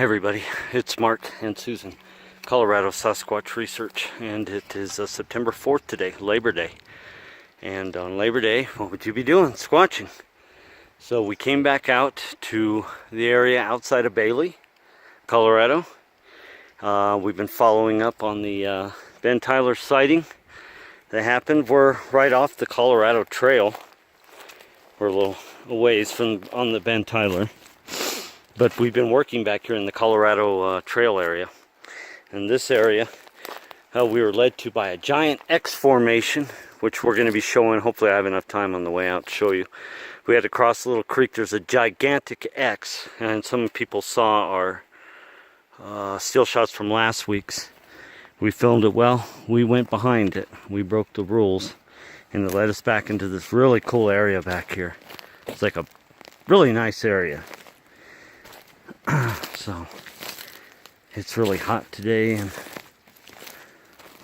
Hey everybody, it's Mark and Susan, Colorado Sasquatch Research, and it is September 4th today, Labor Day. And on Labor Day, what would you be doing? Squatching. So we came back out to the area outside of Bailey, Colorado. We've been following up on the Ben Tyler sighting that happened. We're right off the Colorado Trail. We're a little ways from on the Ben Tyler. But we've been working back here in the Colorado Trail area. In this area, we were led to by a giant X formation, which we're going to be showing. Hopefully I have enough time on the way out to show you. We had to cross a little creek. There's a gigantic X, and some people saw our still shots from last week's. We filmed it well. We went behind it. We broke the rules, and it led us back into this really cool area back here. It's like a really nice area. So it's really hot today, and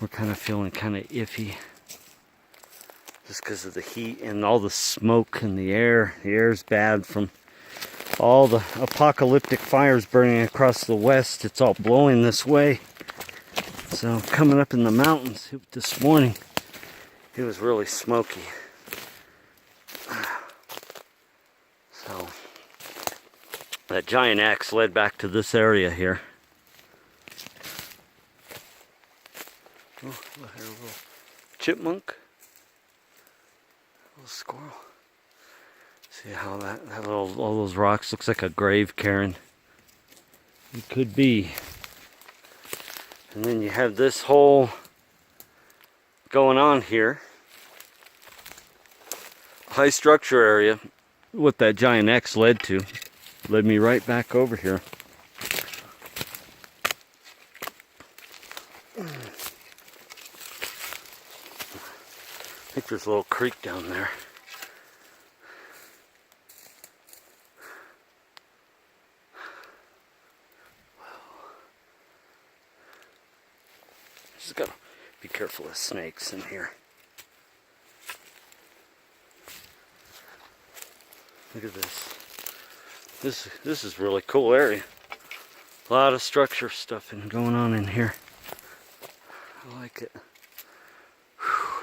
we're kind of feeling kind of iffy just because of the heat and all the smoke in the air. The air's bad from all the apocalyptic fires burning across the west. It's all blowing this way. So coming up in the mountains this morning, it was really smoky. So that giant axe led back to this area here. Oh, look here, a little chipmunk, a little squirrel. See how that little, all those rocks looks like a grave cairn. It could be. And then you have this whole going on here. High structure area, what that giant X led to. Led me right back over here. I think there's a little creek down there. Just gotta be careful of snakes in here. Look at this. This is really cool area. A lot of structure stuff going on in here. I like it. Whew.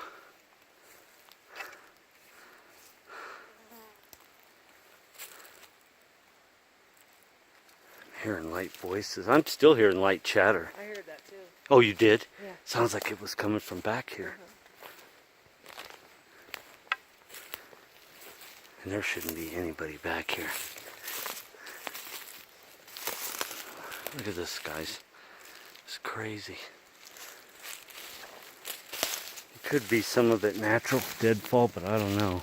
I'm hearing light voices. I'm still hearing light chatter. I heard that too. Oh, you did? Yeah. Sounds like it was coming from back here. And there shouldn't be anybody back here. Look at this, guys. It's crazy. It could be some of it natural deadfall, but I don't know.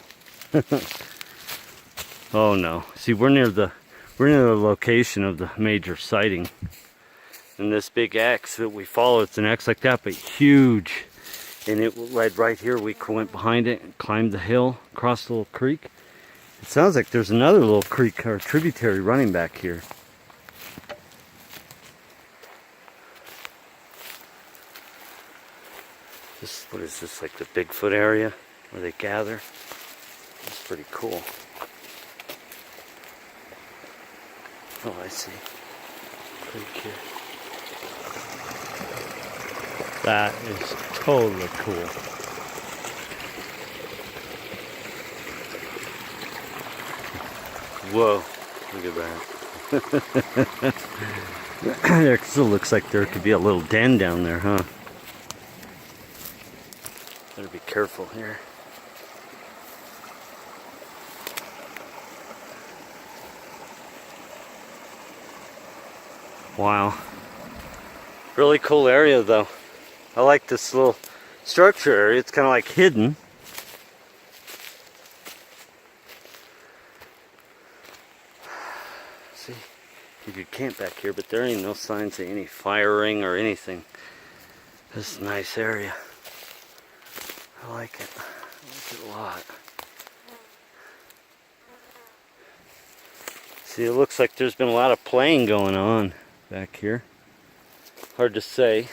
Oh no. See, we're near the location of the major sighting. And this big X that we follow, it's an X like that, but huge. And it led right here. We went behind it and climbed the hill, crossed the little creek. It sounds like there's another little creek or tributary running back here. What is this, like the Bigfoot area where they gather? It's pretty cool. Oh, I see. Creek here. That is totally cool. Whoa, look at that. It still looks like there could be a little den down there, huh? Better be careful here. Wow. Really cool area though. I like this little structure area. It's kind of like hidden. See, you could camp back here, but there ain't no signs of any firing or anything. This is a nice area. I like it. I like it a lot. See, it looks like there's been a lot of playing going on back here. Hard to say.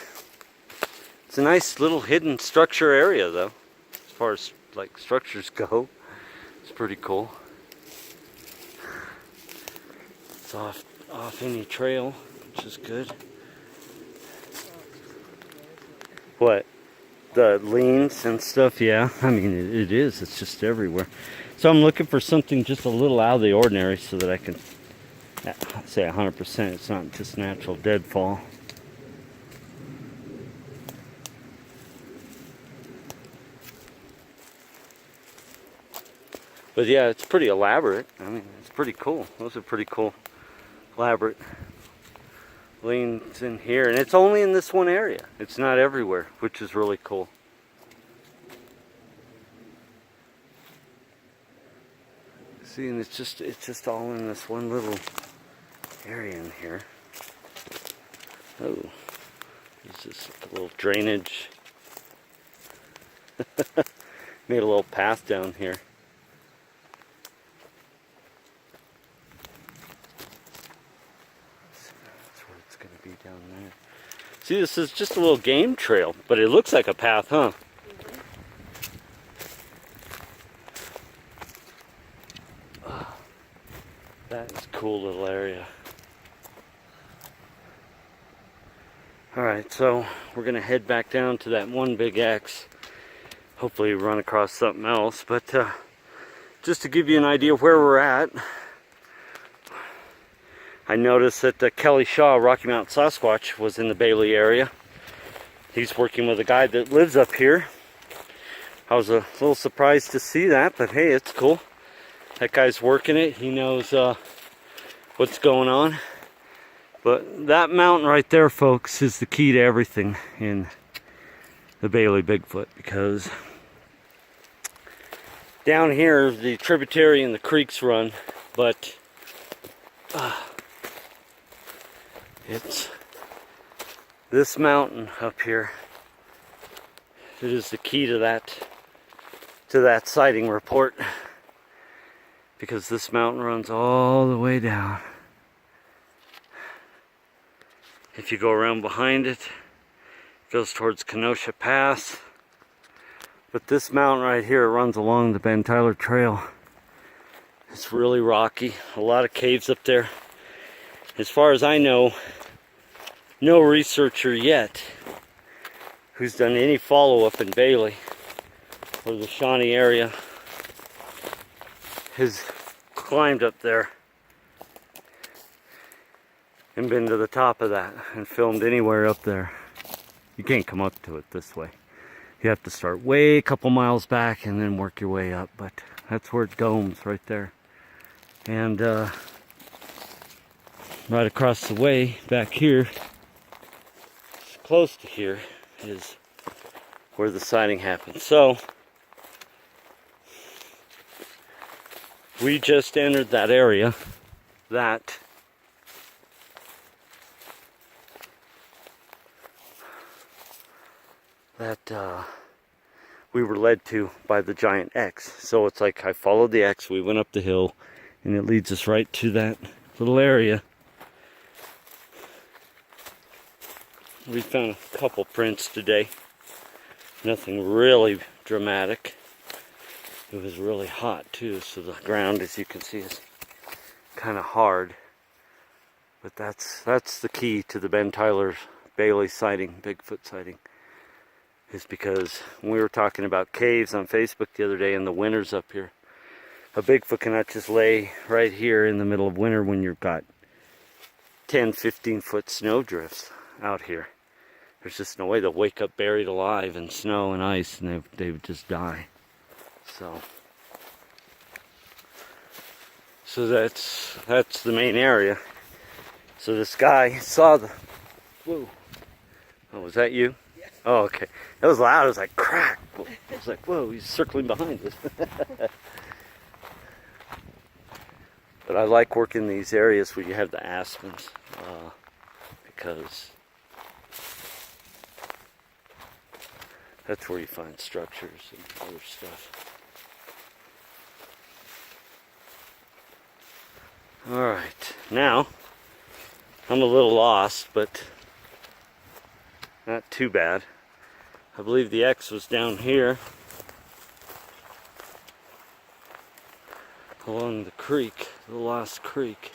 It's a nice little hidden structure area though. As far as like structures go. It's pretty cool. It's off any trail. which is good. What? The leans and stuff, yeah. I mean, it is. It's just everywhere. So I'm looking for something just a little out of the ordinary so that I can say 100% it's not just natural deadfall. But yeah, it's pretty elaborate. I mean, it's pretty cool. Those are pretty cool, elaborate leans in here. And it's only in this one area. It's not everywhere, which is really cool. See, and it's just all in this one little area in here. Oh, there's just a little drainage. Made a little path down here. That's where it's going to be down there. See, this is just a little game trail, but it looks like a path, huh? That is a cool little area. Alright, so we're going to head back down to that one big X. Hopefully run across something else. But just to give you an idea of where we're at, I noticed that Kelly Shaw, Rocky Mountain Sasquatch, was in the Bailey area. He's working with a guy that lives up here. I was a little surprised to see that, but hey, it's cool. That guy's working it. He knows what's going on. But that mountain right there, folks, is the key to everything in the Bailey Bigfoot, because down here the tributary and the creeks run, but it's this mountain up here. It is the key to that sighting report, because this mountain runs all the way down. If you go around behind it, it goes towards Kenosha Pass. But this mountain right here runs along the Ben Tyler Trail. It's really rocky, a lot of caves up there. As far as I know, no researcher yet who's done any follow-up in Bailey or the Shawnee area has climbed up there and been to the top of that and filmed anywhere up there. You can't come up to it this way. You have to start way a couple miles back and then work your way up, but that's where it domes right there. And right across the way back here, close to here, is where the sighting happened. So we just entered that area that we were led to by the giant X. So it's like I followed the X, we went up the hill, and it leads us right to that little area. We found a couple prints today. Nothing really dramatic. It was really hot too, so the ground, as you can see, is kind of hard. But that's the key to the Ben Tyler Bailey sighting, Bigfoot sighting. Is because when we were talking about caves on Facebook the other day in the winters up here, a Bigfoot cannot just lay right here in the middle of winter when you've got 10, 15 foot snow drifts out here. There's just no way they'll wake up buried alive in snow and ice, and they would just die. So that's the main area. So this guy saw the, whoa, oh, was that you? Yeah. Oh, okay. It was loud. It was like crack. I was like, whoa, he's circling behind us. But I like working these areas where you have the aspens, because that's where you find structures and other stuff. Alright, now I'm a little lost, but not too bad. I believe the X was down here along the creek, the Lost Creek.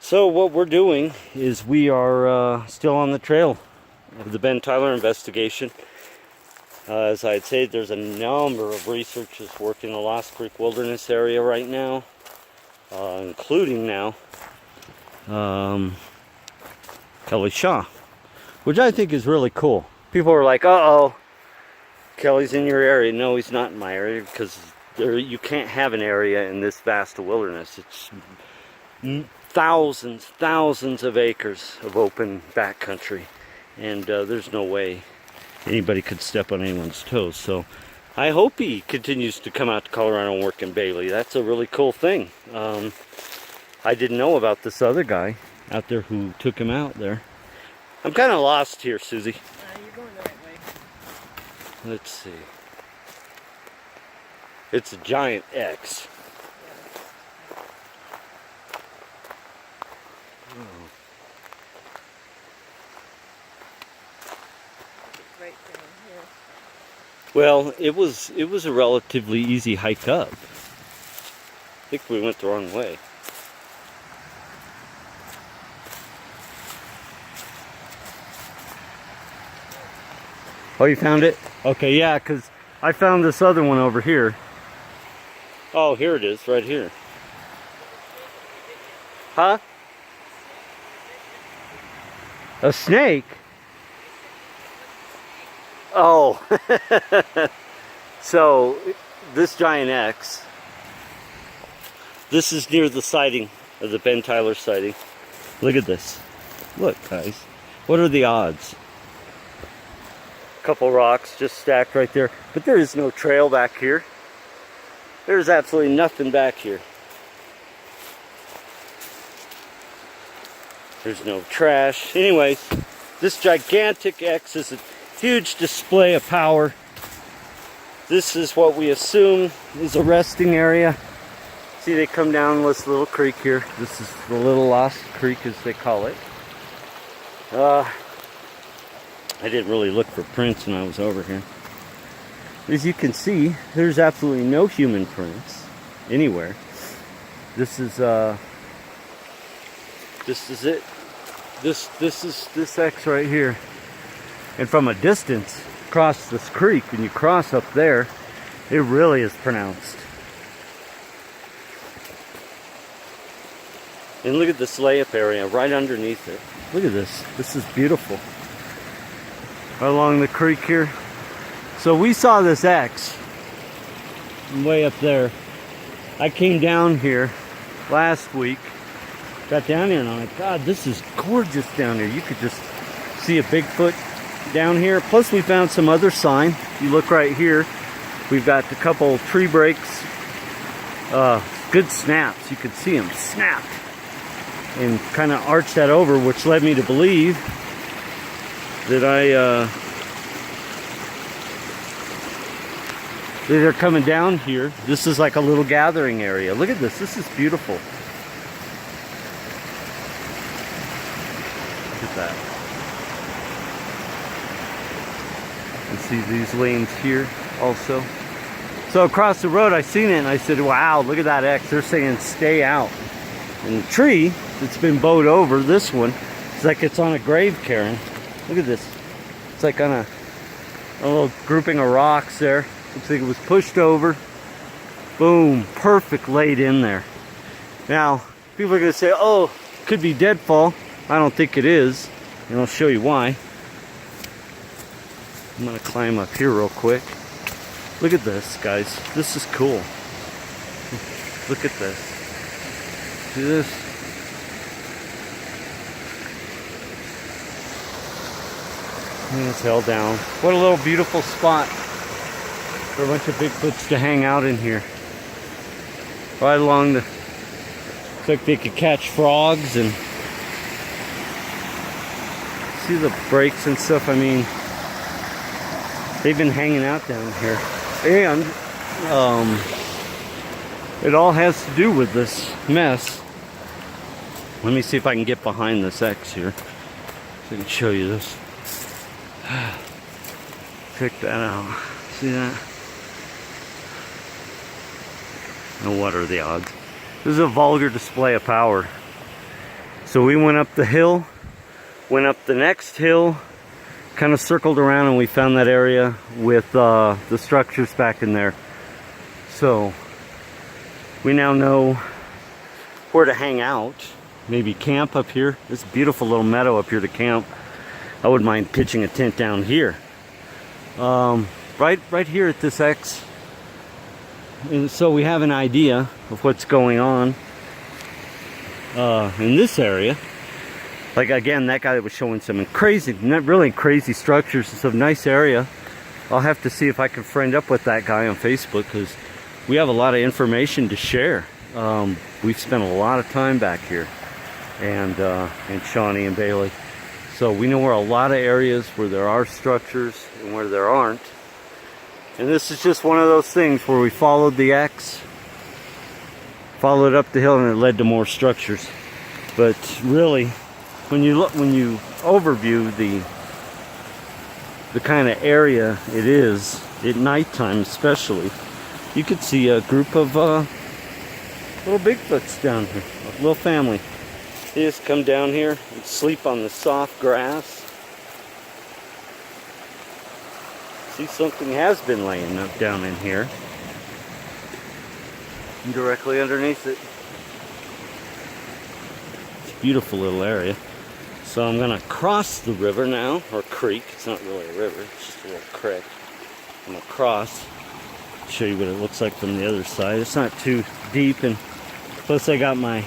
So what we're doing is we are still on the trail of the Ben Tyler investigation. As I'd say, there's a number of researchers working in the Lost Creek Wilderness area right now, including now Kelly Shaw, which I think is really cool. People are like, uh-oh, Kelly's in your area. No, he's not in my area, because you can't have an area in this vast wilderness. It's thousands of acres of open backcountry, and there's no way anybody could step on anyone's toes. So I hope he continues to come out to Colorado and work in Bailey. That's a really cool thing. I didn't know about this other guy out there who took him out there. I'm kind of lost here, Susie. You're going the right way. Let's see. It's a giant X. Right down here. Well, it was a relatively easy hike up. I think we went the wrong way. Oh, you found it? Okay, yeah, because I found this other one over here. Oh, here it is, right here. Huh? A snake? Oh. So, this giant X, this is near the sighting of the Ben Tyler sighting. Look at this. Look, guys. What are the odds? Couple rocks just stacked right there, but there is no trail back here. There's absolutely nothing back here. There's no trash. Anyways, this gigantic X is a huge display of power. This is what we assume is a resting area. See, they come down this little creek here. This is the Little Lost Creek, as they call it. I didn't really look for prints when I was over here. As you can see, there's absolutely no human prints anywhere. This is it. This is this X right here. And from a distance, across this creek, when you cross up there, it really is pronounced. And look at this layup area right underneath it. Look at this. This is beautiful. Along the creek here. So we saw this X way up there. I came down here last week. Got down here and I'm like, God, this is gorgeous down here. You could just see a Bigfoot down here. Plus we found some other sign. You look right here. We've got a couple tree breaks. Good snaps. You could see them snap. And kind of arch that over, which led me to believe that they're coming down here. This is like a little gathering area. Look at this. This is beautiful. Look at that. You see these lanes here also. So across the road I seen it and I said, wow, look at that X. They're saying stay out. And the tree that's been bowed over, this one, it's like it's on a grave cairn. Look at this. It's like on a little grouping of rocks there. Looks like it was pushed over. Boom. Perfect laid in there. Now, people are going to say, oh, it could be deadfall. I don't think it is. And I'll show you why. I'm going to climb up here real quick. Look at this, guys. This is cool. Look at this. See this? And it's held down. What a little beautiful spot for a bunch of Bigfoots to hang out in here. Right along the... Looks like they could catch frogs and... See the breaks and stuff? I mean... They've been hanging out down here. And... it all has to do with this mess. Let me see if I can get behind this X here. So I can show you this. Check that out. See that? Now what are the odds? This is a vulgar display of power. So we went up the hill, went up the next hill, kind of circled around, and we found that area with the structures back in there. So we now know where to hang out. Maybe camp up here. This beautiful little meadow up here to camp. I wouldn't mind pitching a tent down here. Right here at this X. And so we have an idea of what's going on in this area. Like again, that guy that was showing some crazy, not really crazy structures. It's a nice area. I'll have to see if I can friend up with that guy on Facebook, because we have a lot of information to share. We've spent a lot of time back here, and Shawnee and Bailey. So we know where a lot of areas where there are structures and where there aren't. And this is just one of those things where we followed the X, followed up the hill, and it led to more structures. But really, when you overview the kind of area it is at nighttime, especially, you could see a group of little Bigfoots down here, a little family. They just come down here and sleep on the soft grass. See, something has been laying up down in here, directly underneath it. It's a beautiful little area. So I'm gonna cross the river now, or creek. It's not really a river, it's just a little creek. I'm gonna cross, show you what it looks like from the other side. It's not too deep, and plus I got my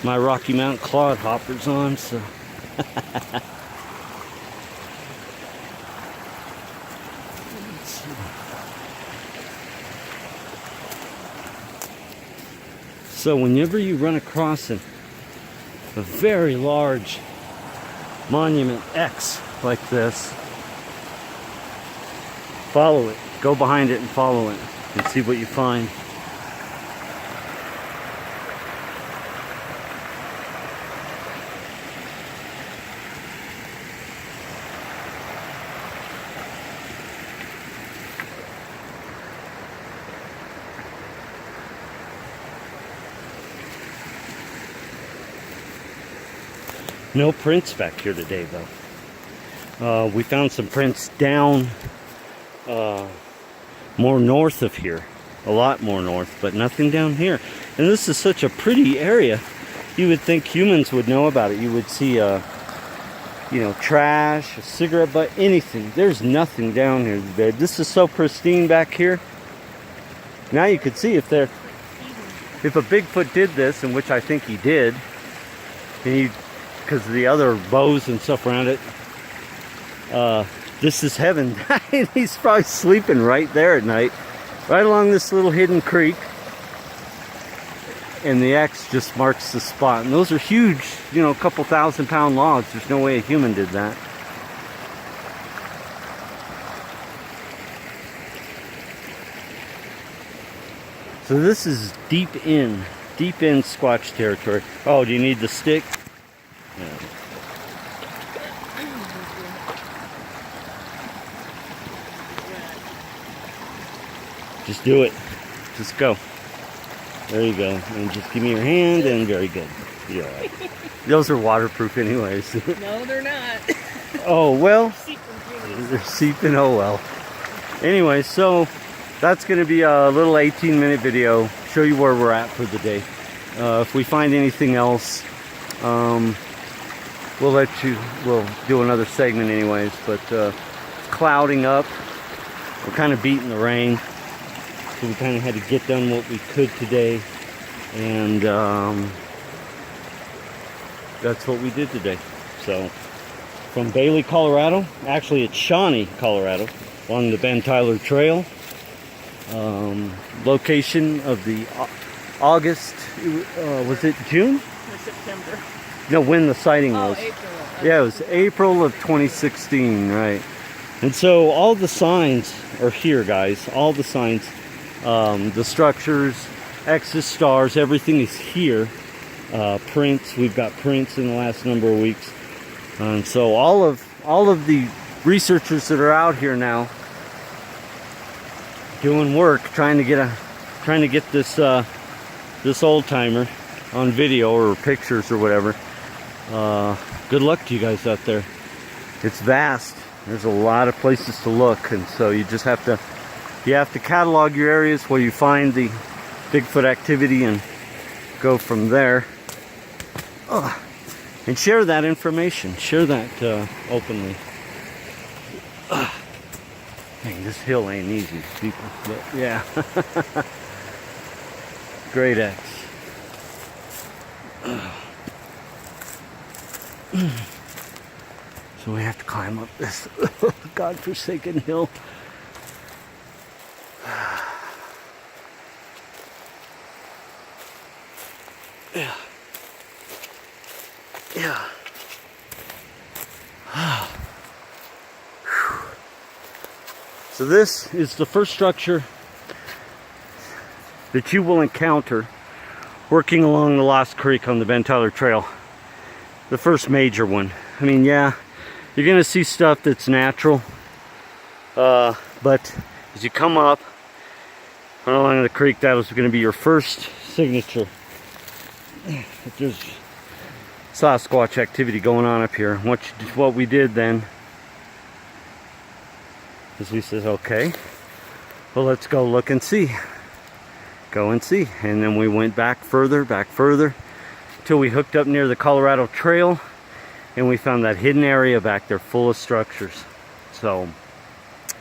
Rocky Mountain clod hoppers on, so so whenever you run across a very large monument X like this, follow it, go behind it and follow it and see what you find. No prints back here today, though. We found some prints down more north of here, a lot more north, but nothing down here. And this is such a pretty area. You would think humans would know about it. You would see trash, a cigarette butt, anything. There's nothing down here today. This is so pristine back here. Now you could see if a Bigfoot did this, and which I think he did, and because of the other bows and stuff around it, this is heaven. He's probably sleeping right there at night, right along this little hidden creek, and the X just marks the spot. And those are huge, a couple 1,000-pound logs. There's no way a human did that. So this is deep in Squatch territory. Oh, do you need the stick? Yeah. Just do it. Just go. There you go. And just give me your hand, and very good. You're all right. Those are waterproof anyways. No, they're not. Oh, well. They're seeping, oh well. Anyway, so that's going to be a little 18-minute video. Show you where we're at for the day. If we find anything else, we'll do another segment anyways, but it's clouding up. We're kind of beating the rain, so we kind of had to get done what we could today, and that's what we did today. So from Bailey, Colorado, actually it's Shawnee, Colorado, along the Ben Tyler Trail. Location of the August, was it June? Or September. No, when the sighting was. April. Yeah, it was April of 2016, right? And so all the signs are here, guys. All the signs, the structures, X's, stars, everything is here. Prints, we've got prints in the last number of weeks. And so all of the researchers that are out here now doing work, trying to get this this old timer. on video or pictures or whatever. Good luck to you guys out there. It's vast. There's a lot of places to look, and so you just have to catalog your areas where you find the Bigfoot activity and go from there. And share that information. Share that openly. Dang, this hill ain't easy, people. But yeah. Great X. So we have to climb up this godforsaken hill. Yeah. Yeah. So this is the first structure that you will encounter working along the Lost Creek on the Ben Tyler Trail. The first major one. I mean, yeah, you're gonna see stuff that's natural, but as you come up along the creek, that was gonna be your first signature. If there's Sasquatch activity going on up here. What we did then is we said, okay, well, let's go look and see. Go and see. And then we went back further, till we hooked up near the Colorado Trail, and we found that hidden area back there full of structures. So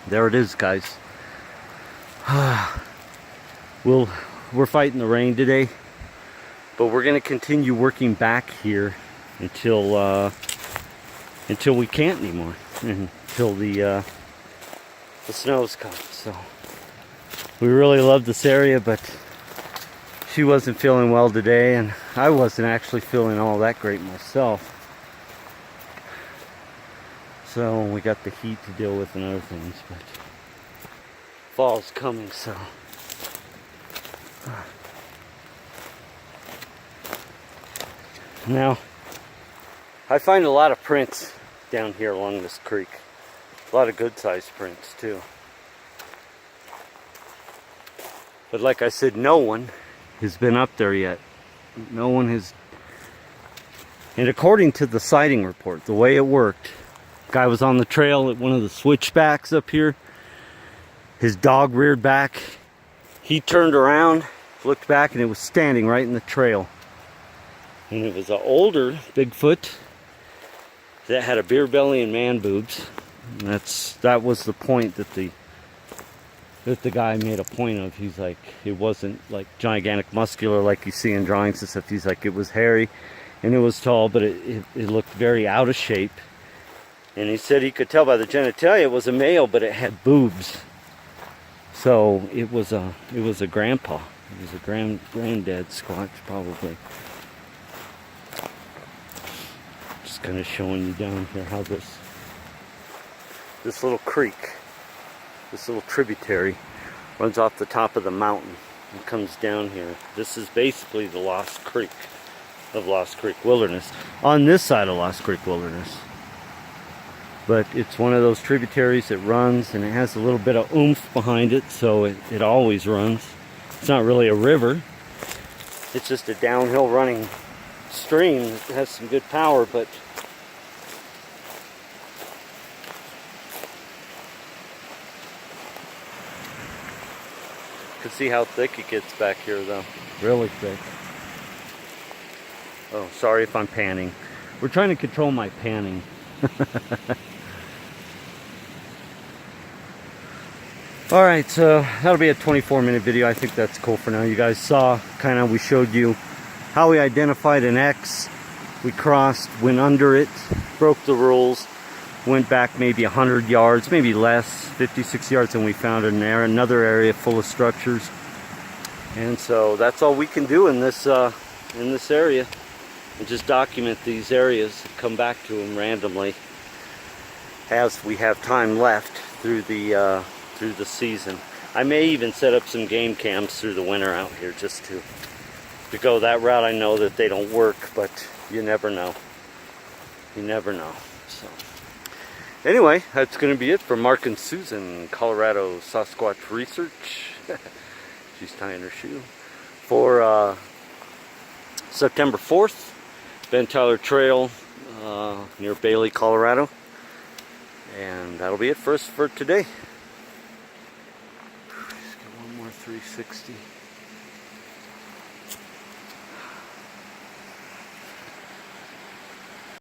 there it is, guys. We're fighting the rain today, but we're going to continue working back here until we can't anymore, until the snows come. So we really love this area, but she wasn't feeling well today, and I wasn't actually feeling all that great myself. So we got the heat to deal with and other things, but fall's coming, so now I find a lot of prints down here along this creek. A lot of good sized prints too. But like I said, no one has been up there yet. No one has. And according to the sighting report, the way it worked, guy was on the trail at one of the switchbacks up here. His dog reared back. He turned around, looked back, and it was standing right in the trail. And it was an older Bigfoot that had a beer belly and man boobs. And that was the point that the guy made a point of. He's like, it wasn't like gigantic muscular like you see in drawings and stuff. He's like, it was hairy and it was tall, but it looked very out of shape. And he said he could tell by the genitalia it was a male, but it had boobs. So it was a grandpa. It was a granddad Squatch, probably. Just kind of showing you down here how this little creek, this little tributary, runs off the top of the mountain and comes down here. This is basically the Lost Creek of Lost Creek Wilderness, on this side of Lost Creek Wilderness. But it's one of those tributaries that runs, and it has a little bit of oomph behind it, so it always runs. It's not really a river. It's just a downhill running stream that has some good power, but you can see how thick it gets back here, though. Really thick. Oh, sorry if I'm panning. We're trying to control my panning. Alright, so that'll be a 24-minute video. I think that's cool for now. You guys saw, we showed you how we identified an X. We crossed, went under it, broke the rules, went back maybe 100 yards, maybe less, 56 yards, and we found another area full of structures. And so that's all we can do in this area, and just document these areas, come back to them randomly as we have time left through the season. I may even set up some game cams through the winter out here, just to go that route. I know that they don't work, but you never know. You never know. So anyway, that's going to be it for Mark and Susan, Colorado Sasquatch Research. She's tying her shoe. For September 4th, Ben Tyler Trail near Bailey, Colorado. And that'll be it for us for today. Just got one more 360.